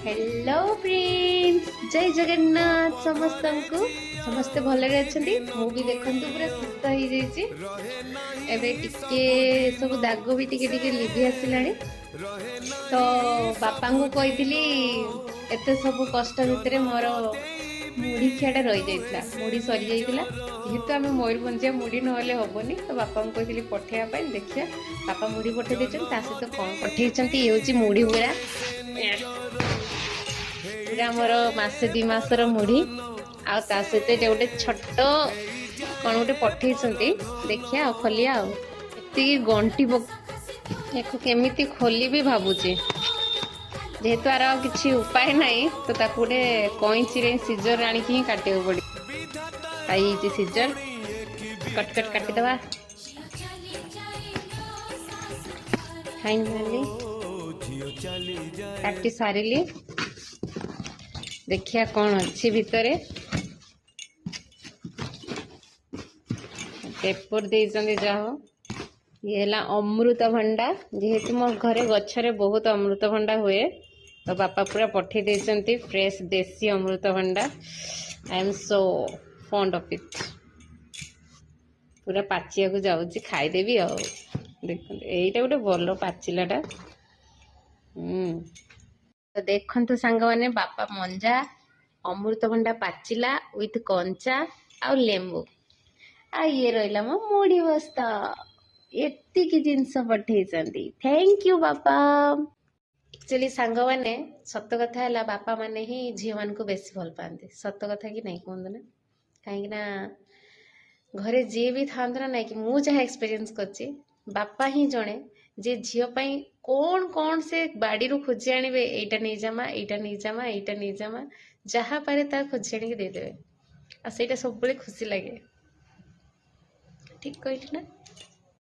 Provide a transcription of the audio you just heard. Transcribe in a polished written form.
Hello friends, जय जगन्नाथ समस्त को समस्ते भलरे अच्छंती। मु भी देखंतु पूरा सुस्थ हो जाइए। एबे टिके सब दाग भी टिके टिके लिभि आसिलानी। तो बापा को कही एते सब कष्ट भितर मोर मुढ़ी खियाटा रही जाइए, मुढ़ी सरी जाइए। जेहेतु आम मयूरभंजिया मुढ़ी नहले हेनी, तो बापा को कही पठेवा देखिए। बापा मुढ़ी पठे देते, सहित कौन पठे ये हूँ मुढ़ी पूरा पूरा मोर मसे 2 मासर मुढ़ी आ सहित गोटे छोट कौन गोटे पठे देखिया खोलिया एति गंटी केमी खोली भी भावुची। जेहेतु आर किसी उपाय नहीं, तो ताकू गोटे कईची सीजर आणिकी ही काटे पड़े। आई सीजर कट कट काटिदवा। फाइनाली काटी सारिली। देखिया कौन अच्छी भितरे पेपर देइछन्ती। जाओ ये है अमृतभंडा। जेहेतु मो घरे गछरे बहुत अमृतभंडा हुए, तो बापा पूरा पठे देइछन्ती फ्रेश देसी अमृतभंडा। I am so fond of it. पूरा पाचिया को जाऊँगी, खाईदेवी। आ देखो यहीटा गोटे भल पाचिलाटा। तो देखंतु सांग माने बापा मंजा अमृतभंडा पाचिला विथ कंचा आ लेंबू आ ये रहिला मो मुढ़ी बस्ता। एतिकी जिनस पठेइछन्ती। थैंक यू बापा। एक्चुअली सांग माने सत कथा है, बापा माने ही झील मान को बेसी भल पाते। सत कथा कि नहीं कहते ना, कहीं घरे जी भी था ना कि मु जहाँ एक्सपीरियंस करछि, बापा ही जड़े जे झील पाई कौन कौन से बाड़ी रू खोजी आनिबे, एटा नहीं जामा, एटा नहीं जामा, एटा नहीं जामा, जहाँ पारे ता खोजी आनिके देदेवे। आ सेटा सब बड़े खुशी लगे। ठीक कहली ना।